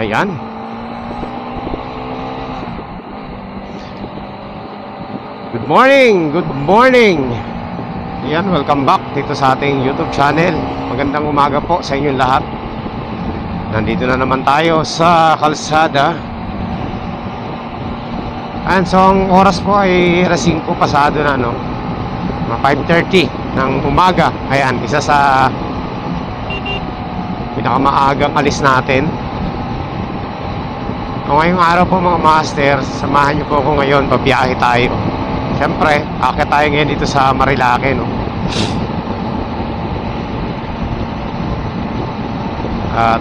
Ayan. Good morning, good morning. Ayan, welcome back dito sa ating YouTube channel. Magandang umaga po sa inyong lahat. Nandito na naman tayo sa kalsada. Ayan, so ang oras po ay 5 pasado na, no? 5:30 ng umaga. Ayan, isa sa pinakamaagang alis natin. Ngayong araw po mga master, samahan niyo po ako ngayon, pabiyahe tayo. Siyempre, akit tayo ngayon dito sa Marilake, no? At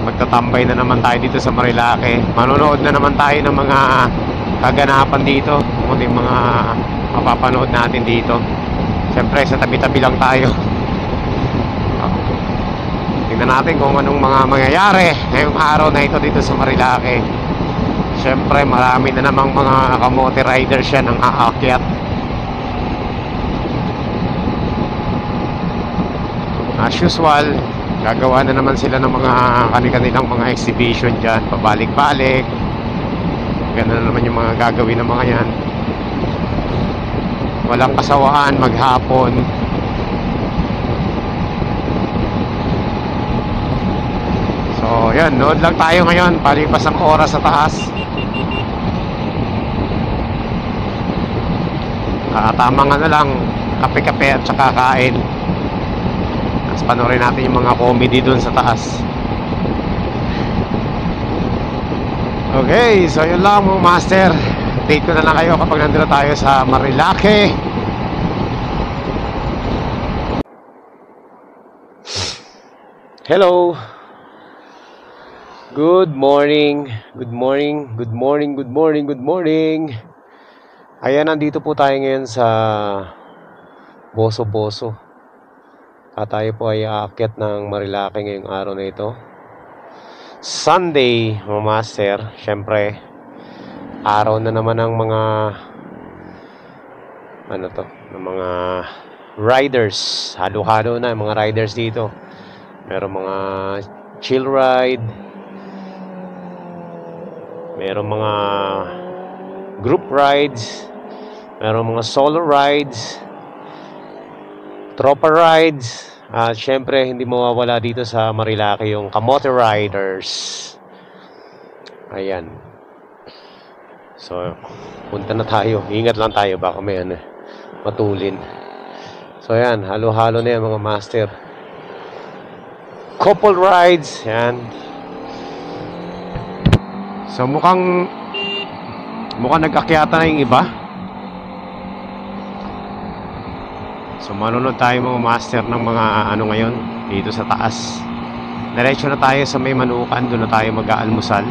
magtatambay na naman tayo dito sa Marilake. Manonood na naman tayo ng mga kaganapan dito, kung yung mga mapapanood natin dito. Siyempre, sa tabi-tabi lang tayo. Tingnan natin kung anong mga mangyayari ngayong araw na ito dito sa Marilake. Siyempre, marami na namang mga kamote riders yan ang aakyat. As usual, gagawa na naman sila ng mga kanilang mga exhibition dyan, pabalik-balik. Ganun na naman yung mga gagawin ng mga yan. Walang kasawaan maghapon. So yan, nood lang tayo ngayon, palipas ang oras sa taas. Tama nga na lang, kape-kape at saka kain. Tapos panoorin natin yung mga comedy dun sa taas. Okay, so yun lang mga master. Update ko na lang kayo kapag nandito tayo sa Marilake. Hello. Good morning. Good morning. Good morning. Good morning. Good morning. Ayan, nandito po tayo ngayon sa Boso-Boso. Tayo po ay aakyat ng Marilake ngayong araw na ito. Sunday, mga master. Siyempre, araw na naman ng mga ng mga riders. Halo-halo na yung mga riders dito. Meron mga chill ride, meron mga group rides, meron mga solo rides, tropa rides. At syempre hindi mawawala dito sa Marilake yung kamote riders. Ayan. So punta na tayo. Ingat lang tayo, baka may matulin. So ayan, halo-halo na yan mga master. Couple rides. Ayan. So mukhang nag-akyata na yung iba. So manunod tayo mga master ng mga ngayon dito sa taas. Diretso na tayo sa may Manukan. Doon na tayo mag-aalmusal.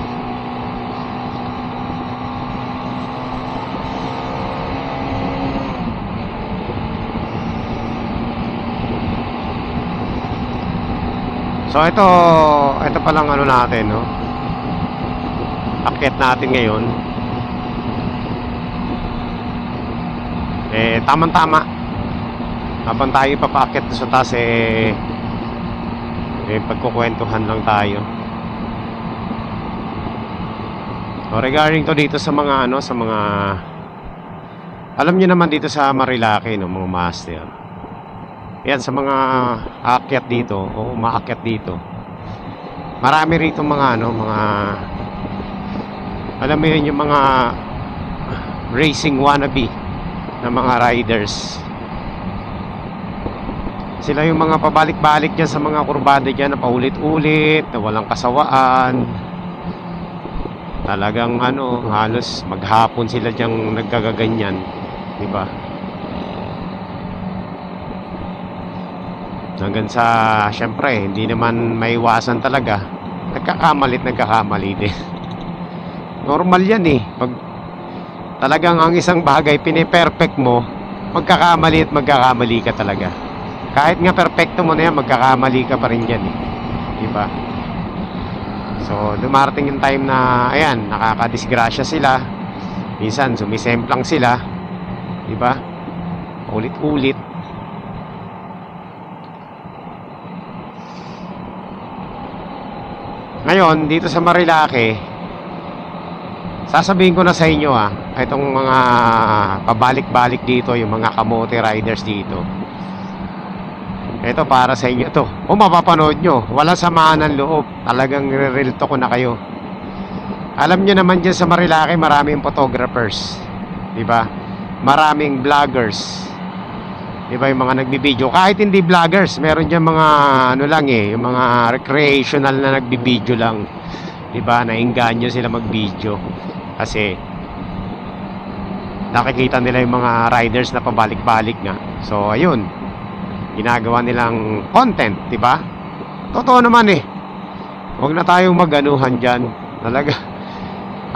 So ito pa lang natin, no? Akyat natin ngayon. Tama-tama. Habang tayo papaakyat sa taas, pagkukwentuhan lang tayo. So, regarding to dito sa mga sa mga alam niyo naman dito sa Marilake, no, mga master. Yan, sa mga aakyat dito o umaakyat dito. Marami rito mga mga alam mo yun, yung mga racing wannabe na mga riders. Sila yung mga pabalik-balik dyan sa mga kurbada dyan na paulit-ulit, na walang kasawaan. Talagang halos maghapon sila dyan nagkagaganyan, diba? Hanggang sa, syempre, hindi naman maiwasan talaga. Nagkakamali din. Normal yan eh. Pag talagang ang isang bagay piniperfect mo, magkakamali ka talaga. Kahit nga perfecto mo na yan, magkakamali ka pa rin yan eh. Diba? So dumarating yung time na ayan, nakakadisgrasya sila. Minsan sumisemplang sila, diba? Ulit-ulit. Ngayon, dito sa Marilake, sasabihin ko na sa inyo itong mga pabalik-balik dito, yung mga kamote riders dito. Ito para sa inyo to. Kung mapapanood nyo, wala samaan ng loob. Talagang re-real to ko na kayo. Alam nyo naman dyan sa Marilake, maraming photographers. Diba? Maraming vloggers. Diba? Yung mga nagbibideo. Kahit hindi vloggers, meron dyan mga ano lang yung mga recreational na nagbibideo lang. Diba? Nainganyo sila magbideo. Kasi nakikita nila yung mga riders na pabalik-balik nga. So, ayun. Ginagawa nilang content, diba? Totoo naman Huwag na tayong maganuhan dyan. Talaga.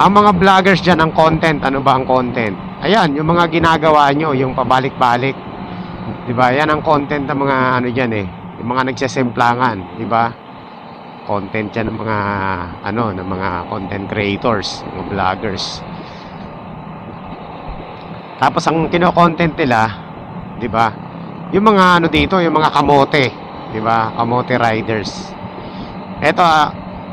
Ang mga vloggers dyan, ang content, ano ba ang content? Ayan, yung mga ginagawa nyo, yung pabalik-balik. Diba? Yan ang content ng mga ano dyan yung mga nagsasemplangan, diba? Content yan ng mga ng mga content creators, mga vloggers. Tapos ang kino-content nila, diba? Yung mga dito, yung mga kamote, diba? Kamote riders. Eto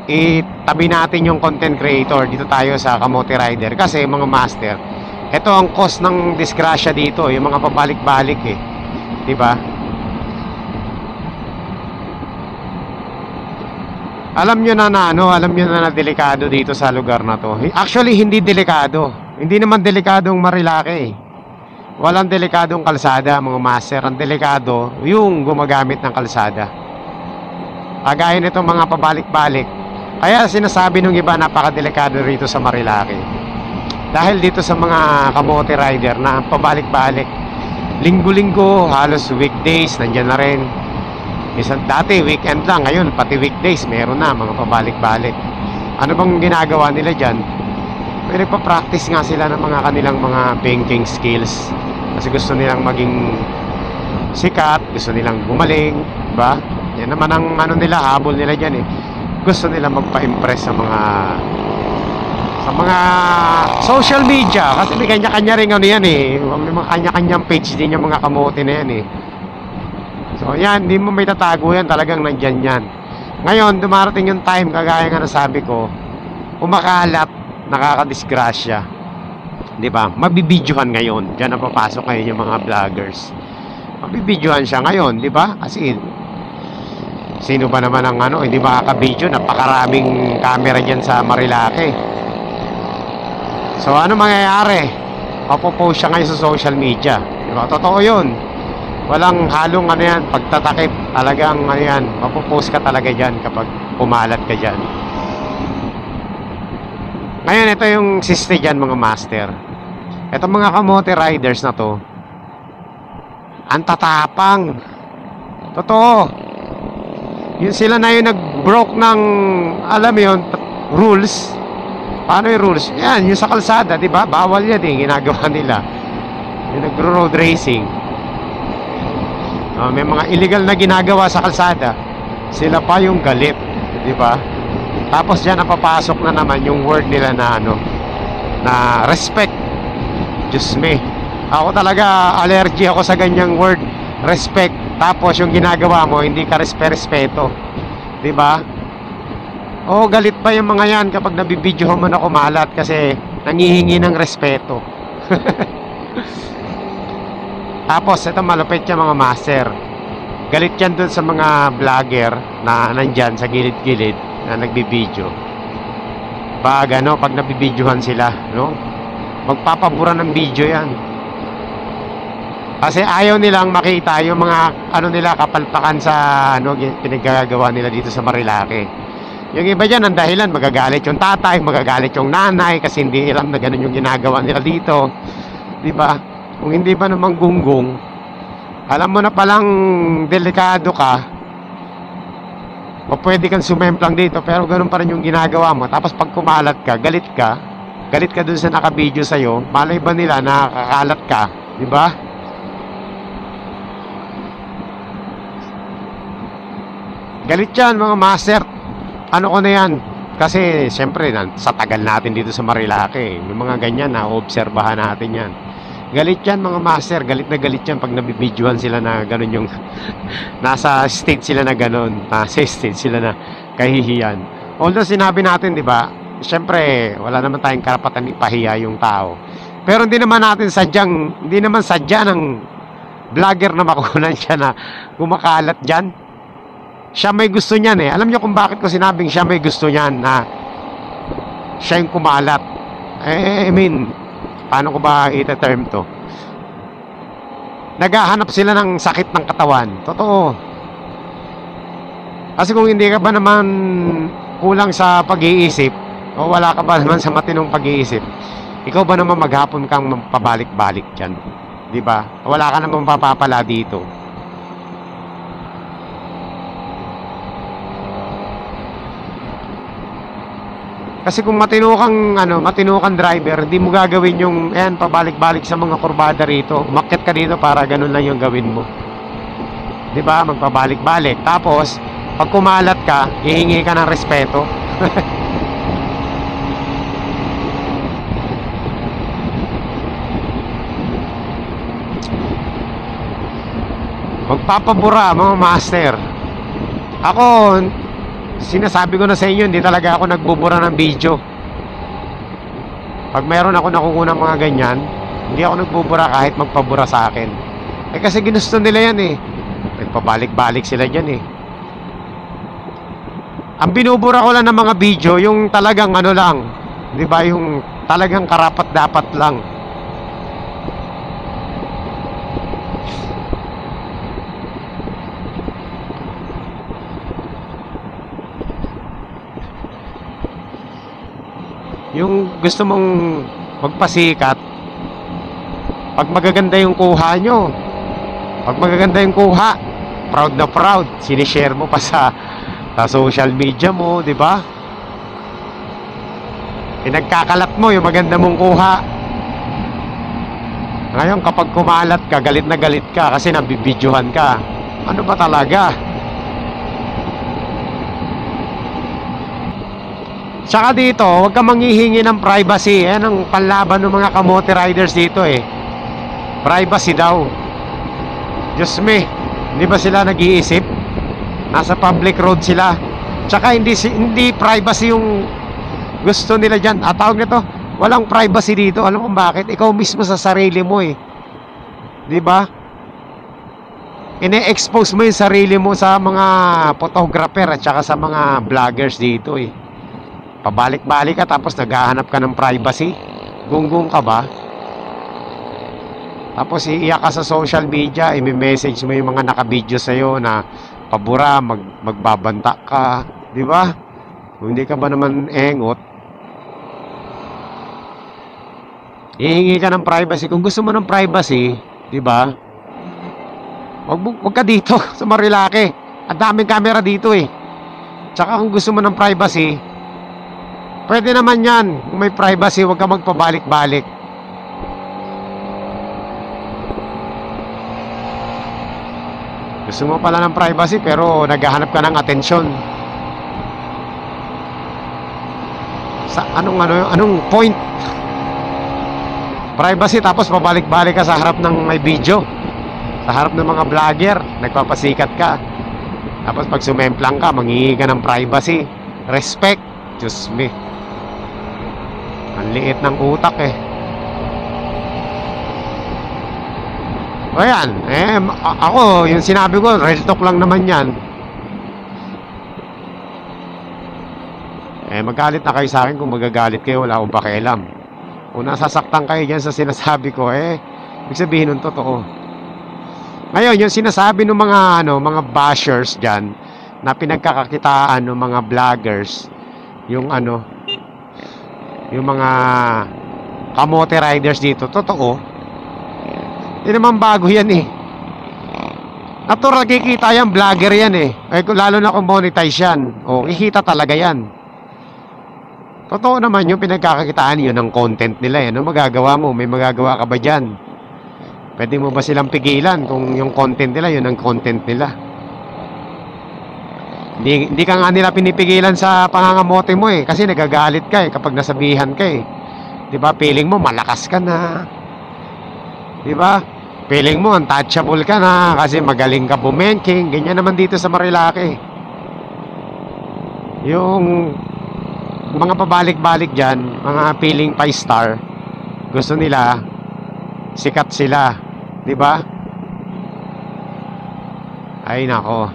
itabi natin yung content creator. Dito tayo sa kamote rider. Kasi mga master, ito ang cause ng disgrasya dito, yung mga pabalik-balik diba? Alam nyo na delikado dito sa lugar na to. Actually, hindi delikado. Hindi naman delikadong Marilake Walang delikadong kalsada, mga master. Ang delikado, yung gumagamit ng kalsada. Kagaya nitong mga pabalik-balik. Kaya sinasabi nung iba, napakadelikado rito sa Marilake. Dahil dito sa mga kamote rider na pabalik-balik. Linggo-linggo, halos weekdays, nandyan na rin. Dati weekend lang, ngayon pati weekdays meron na mga pabalik-balik. Ano bang ginagawa nila dyan? May nagpa-practice nga sila ng mga kanilang mga banking skills. Kasi gusto nilang maging sikat, gusto nilang gumaling, diba? Yan naman ang nila, habol nila dyan Gusto nila magpa-impress sa mga social media. Kasi may kanya-kanya rin yan May mga kanya-kanyang page din yung mga kamote na yan So yan, hindi mo may tatago yan, talagang nandyan yan. Ngayon, dumarating yung time, kagaya nga nasabi ko, kumakalat, nakakadisgrasya, diba? Mabibidyohan ngayon. Diyan na papasok ngayon yung mga vloggers. Mabibidyohan siya ngayon, diba? Kasi sino ba naman ang hindi makakabidyo? Napakaraming camera dyan sa Marilake. So ano mangyayari? Mapopost siya ngayon sa social media, diba? Totoo yun. Walang halong yan, pagtatakip. Talagang yan, mapopost ka talaga dyan kapag pumalat ka dyan. Ngayon, ito yung siste dyan, mga master. Ito mga kamote riders na to, ang tatapang. Totoo. Yun sila na yung nag-broke ng, alam mo yun, rules. Paano yung rules? Yan, yung sa kalsada, diba? Bawal yan ginagawa nila. Yung nag-road racing. May mga illegal na ginagawa sa kalsada. Sila pa yung galit, di ba? Tapos diyan napapasok na naman yung word nila na na respect. Diyos me. Ako talaga allergy ako sa ganyang word, respect. Tapos yung ginagawa mo hindi ka respeto. Di ba? Oh, galit pa yung mga yan kapag nabibidyohan mo na kumalat kasi nangihingi ng respeto. Tapos, ito malupit yung mga master. Galit yan dun sa mga vlogger na nandyan sa gilid-gilid na nagbibideo. Pag nabibidyohan sila, magpapabura ng video yan. Kasi ayaw nilang makita yung mga, nila, kapalpakan sa, pinagagawa nila dito sa Marilake. Yung iba dyan, ang dahilan, magagalit yung tatay, magagalit yung nanay, kasi hindi alam na ganun yung ginagawa nila dito. Diba? Kung hindi pa naman gunggong, alam mo na palang delikado ka, o pwede kang sumemplang dito, pero ganun pa rin yung ginagawa mo. Tapos pag kumalat ka galit ka dun sa nakabidyo sa'yo, malay ba nila nakakalat ka, di ba? Galit yan, mga master. Ano ko na yan? Kasi siyempre sa tagal natin dito sa Marilake, yung mga ganyan na obserbahan natin yan. Galit yan, mga master. Galit na galit yan pag nabibidyohan sila na ganun yung nasa state sila na ganun. Nasa state sila na kahihiyan. Although sinabi natin, di ba, siyempre, wala naman tayong karapatan ipahiya yung tao. Pero hindi naman sadya ng vlogger na makukunan siya na kumakalat dyan. Siya may gusto niyan eh. Alam niyo kung bakit ko sinabing siya may gusto niyan na siya yung kumalat. I mean, paano ko ba ita-term to? Naghahanap sila ng sakit ng katawan. Totoo. Kasi kung hindi ka ba naman kulang sa pag-iisip, o wala ka ba naman sa matinong pag-iisip, ikaw ba naman maghapon kang pabalik-balik dyan? Di ba? Wala ka naman papapala dito. Kasi kung matino kang driver, hindi mo gagawin yung pabalik-balik sa mga kurbada rito. Umakyat ka dito para ganun lang yung gawin mo. 'Di ba? Magpabalik-balik. Tapos, pag kumalat ka, hihingi ka ng respeto. Magpapabura, mga master. Ako, sinasabi ko na sa inyo, hindi talaga ako nagbubura ng video. Pag meron ako nakukuha ng mga ganyan, hindi ako nagbubura kahit magpabura sa akin. Kasi ginusto nila yan eh. Nagpabalik-balik sila dyan eh. Ang binubura ko lang ng mga video, yung talagang lang, di ba, yung talagang karapat-dapat lang. Yung gusto mong magpasikat, pag magaganda yung kuha nyo, pag magaganda yung kuha, proud na proud, sinishare mo pa sa social media mo, di ba? Pinagkakalat mo yung maganda mong kuha. Ngayon kapag kumalat ka, galit na galit ka kasi nabibidyohan ka. Ano ba talaga? Tsaka dito, huwag ka manghihingi ng privacy. Yan ang panlaban ng mga kamote riders dito eh. Privacy daw. Diyos me, hindi ba sila nag-iisip? Nasa public road sila. Tsaka hindi privacy yung gusto nila dyan. Tawag nito, walang privacy dito. Alam mo bakit? Ikaw mismo sa sarili mo eh. Di ba? Ine-expose mo yung sarili mo sa mga photographer at saka sa mga vloggers dito eh. Pabalik-balik ka tapos naghahanap ka ng privacy. Gunggong ka ba? Tapos iiyak ka sa social media, i-message mo yung mga nakabidyo sa'yo na pabura, magbabanta ka, di ba? Kung hindi ka ba naman engot, hihingi ka ng privacy. Kung gusto mo ng privacy, di ba? Wag ka dito sa Marilake. Ang daming camera dito eh. Tsaka kung gusto mo ng privacy, pwede naman yan. Kung may privacy, wag ka magpabalik-balik. Gusto mo pala ng privacy pero naghahanap ka ng atensyon. Sa anong point? Privacy tapos pabalik-balik ka sa harap ng may video. Sa harap ng mga vlogger, nagpapasikat ka. Tapos pag sumemplang ka, manghihingi ka ng privacy. Respect. Diyos me. Ang liit ng utak eh. O yan, ako, yung sinabi ko, real talk lang naman yan. Magalit na kayo sa akin. Kung magagalit kayo, wala akong pakialam. Kung nasasaktan kayo dyan sa sinasabi ko, ibig sabihin nun totoo. Ngayon, yung sinasabi ng mga bashers dyan, na pinagkakakitaan ng mga vloggers, yung mga kamote riders dito, totoo. Hindi naman bago yan eh. Natural kikita yan, vlogger yan eh. Lalo na kung monetize yan. Kikita talaga yan. Totoo naman yung pinagkakakitaan yun ng content nila. Ano magagawa mo? May magagawa ka ba dyan? Pwede mo ba silang pigilan kung yung content nila yun ang content nila? Hindi ka nga nila pinipigilan sa pangangamote mo eh. Kasi nagagalit ka eh kapag nasabihan ka eh. Diba? Feeling mo malakas ka na. Diba? Feeling mo untouchable ka na kasi magaling ka bumengking. Ganyan naman dito sa Marilake. Yung mga pabalik-balik dyan, mga feeling 5 star, gusto nila sikat sila, di ba? Ay nako.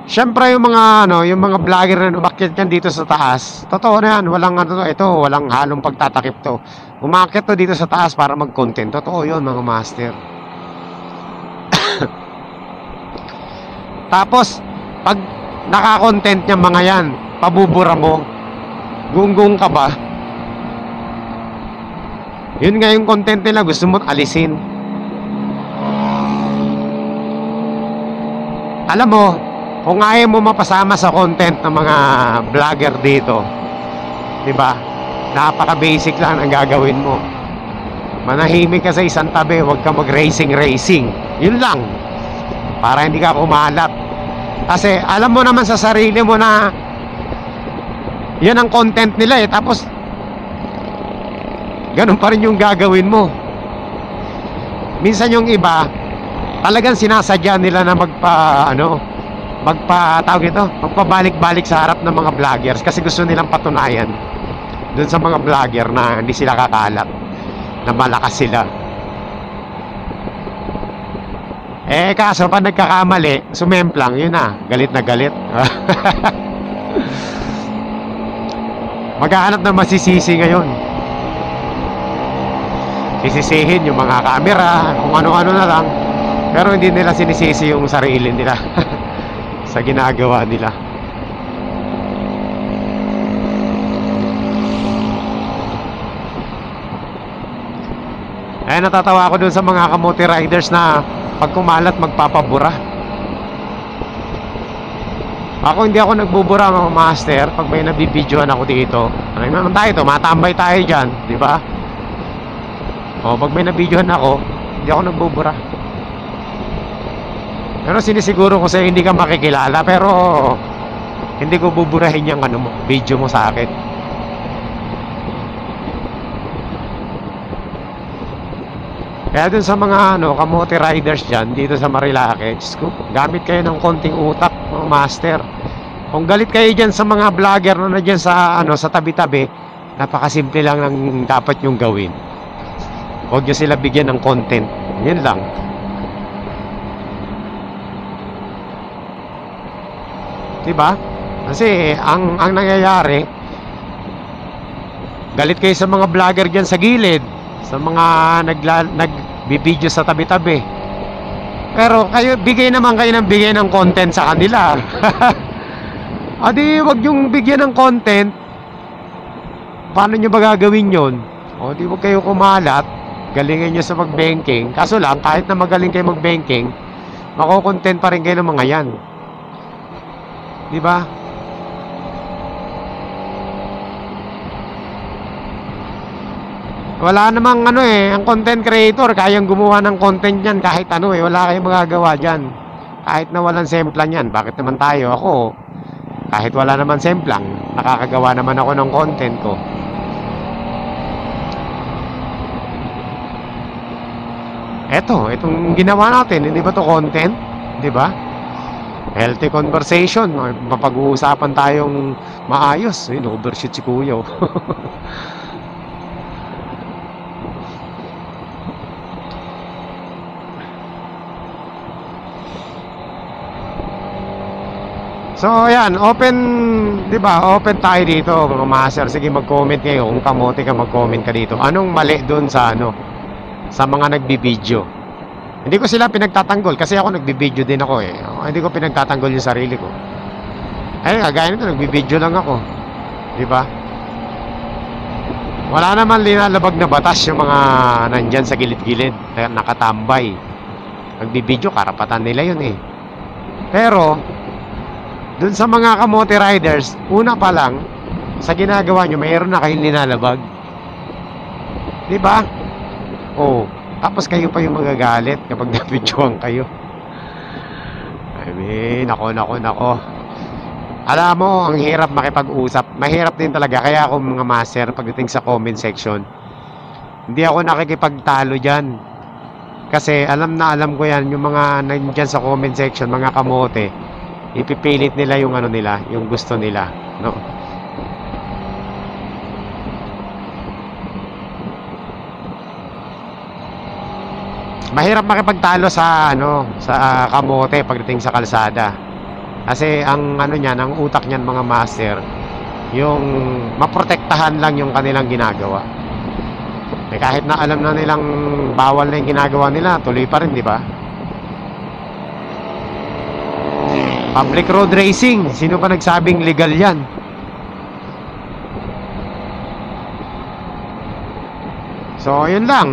Siyempre yung mga yung mga vlogger na umakyat yan dito sa taas, totoo na yan, walang walang halong pagtatakip to. Umakyat to dito sa taas para mag-content. Totoo yun, mga master. Tapos pag naka-content yung mga yan, pabubura mo, gunggong ka ba? Yun nga yung content nila, gusto mo alisin. Alam mo, kung ayaw mo mapasama sa content ng mga vlogger dito, di ba? Napaka-basic lang ang gagawin mo. Manahimik ka sa isang tabi, huwag ka mag-racing. Yun lang. Para hindi ka kumalat. Kasi alam mo naman sa sarili mo na yun ang content nila eh. Tapos ganun pa rin yung gagawin mo. Minsan yung iba, talagang sinasadya nila na magpabalik-balik sa harap ng mga vloggers kasi gusto nilang patunayan dun sa mga vlogger na hindi sila kakalat, na malakas sila. Kaso pag nagkakamali, sumemplang, yun na, galit na galit. Maghahanap na masisisi ngayon. Sisisihin yung mga camera, kung ano-ano na lang. Pero hindi nila sinisisi yung sarili nila sa ginagawa nila. Natatawa ako dun sa mga kamote riders na pag kumalat magpapabura. Ako hindi ako nagbubura, mga master. Pag may nabibidyoan ako dito, ano naman tayo, matambay tayo dyan, di ba? Pag may nabidyoan ako, hindi ako nagbubura. Pero sinisiguro ko sa'yo hindi ka makikilala, pero hindi ko buburahin yung video mo sa akin. Kaya dun sa mga kamote riders dyan, dito sa Marilake, gamit kayo ng konting utak, mga master. Kung galit kayo dyan sa mga vlogger na dyan sa tabi-tabi, napakasimple lang ng dapat nyong gawin. Huwag nyo sila bigyan ng content. Yun lang. Diba? Kasi ang nangyayari, galit kayo sa mga vlogger dyan sa gilid, sa mga nagbibideo sa tabi-tabi. Pero kayo, bigay ng content sa kanila. Adi, wag yung bigyan ng content. Paano nyo ba gagawin yun? Di wag kayo kumalat. Galingin nyo sa mag-banking. Kaso lang, kahit na magaling kayo mag-banking, mako-content pa rin kayo ng mga yan. Diba? Wala namang ang content creator, kayang gumawa ng content yan kahit wala kayong magagawa dyan. Kahit na walang semplang yan, bakit naman tayo? Ako, kahit wala naman semplang, nakakagawa naman ako ng content ko. Itong ginawa natin, hindi ba to content? Di ba? Healthy conversation, mapag-uusapan tayong maayos. Overshoot si Kuya. So, ayan, open, di ba? Open tayo dito, mga master. Sige, mag-comment kayo. Kung kamote ka, mag-comment ka dito. Anong mali doon sa sa mga nagbibideo? Hindi ko sila pinagtatanggol kasi ako nagbibideo din ako eh. Hindi ko pinagtatanggol yung sarili ko. Gaya nito, nagbibideo lang ako. Di ba? Wala naman linalabag na batas yung mga nandyan sa gilid-gilid, nakatambay. Nagbibideo, karapatan nila yun eh. Pero dun sa mga kamote riders, una pa lang, sa ginagawa nyo, mayroon na kayong linalabag. Di ba? Tapos kayo pa yung magagalit kapag nabidyoan kayo. Nako. Alam mo, ang hirap makipag-usap. Mahirap din talaga. Kaya ako, mga master, pagdating sa comment section, hindi ako nakikipagtalo dyan. Kasi alam ko yan, yung mga nandyan sa comment section, mga kamote, ipipilit nila yung ano nila, yung gusto nila, no? Mahirap makipagtalo sa ano, sa kamote pagdating sa kalsada. Kasi ang ano niyan, ang utak niyan mga master, yung maprotektahan lang yung kanilang ginagawa. Eh kahit na alam na nilang bawal na yung ginagawa nila, tuloy pa rin, di ba? Public road racing, sino pa nagsabing legal yan? So, yun lang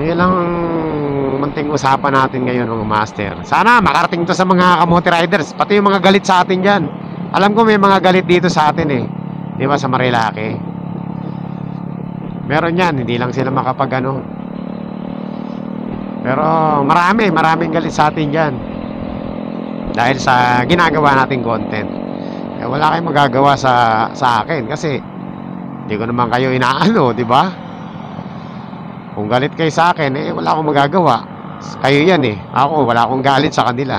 munting usapan natin ngayon mga master. Sana makarating to sa mga kamote riders, pati yung mga galit sa atin dyan. Alam ko may mga galit dito sa atin eh, di ba, sa Marilake. Meron yan, hindi lang sila makapag ano. Pero maraming galit sa atin dyan dahil sa ginagawa nating content. Eh, wala kayong magagawa sa akin kasi hindi ko naman kayo inaano, di ba? Kung galit kayo sa akin, eh wala akong magagawa. Kayo yan eh. Ako, wala akong galit sa kanila.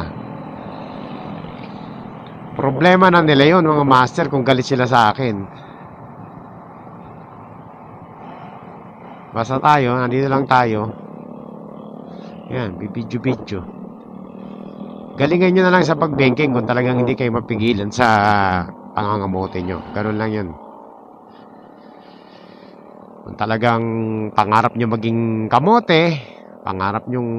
Problema na nila yun, mga master, kung galit sila sa akin. Basta tayo, nandito lang tayo. Yan, bibidyo-bidyo. Galingan nyo na lang sa pag-banking kung talagang hindi kayo mapigilan sa pangangamote nyo. Ganun lang yun. Kung talagang pangarap nyo maging kamote, pangarap nyong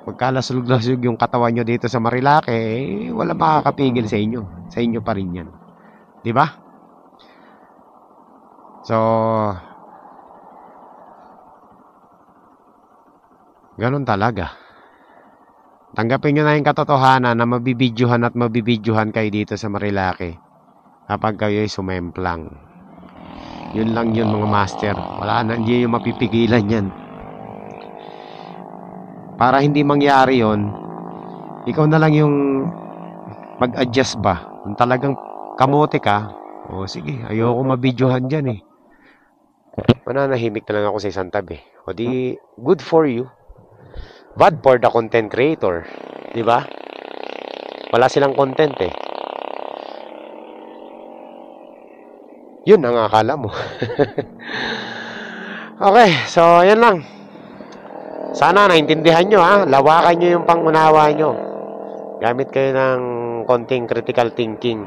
magkalasulog-lasog yung katawan nyo dito sa Marilake, eh, wala makakapigil sa inyo. Sa inyo pa rin yan. Diba? So, ganun talaga. Tanggapin nyo na yung katotohanan na mabibidyohan at mabibidyohan kayo dito sa Marilake kapag kayo ay sumemplang. Yun lang yun mga master. Wala na, hindi yung mapipigilan yan. Para hindi mangyari yon, ikaw na lang yung mag-adjust ba. Kung talagang kamote ka, o sige, ayoko mabidyohan dyan eh. Mananahimik na lang ako sa isang tabi. O di, good for you. Bad for the content creator. Diba? Wala silang content eh. Yun ang akala mo. Okay, so yan lang. Sana naintindihan nyo ha. Lawakan nyo yung pangunawa nyo. Gamit kayo ng konting critical thinking.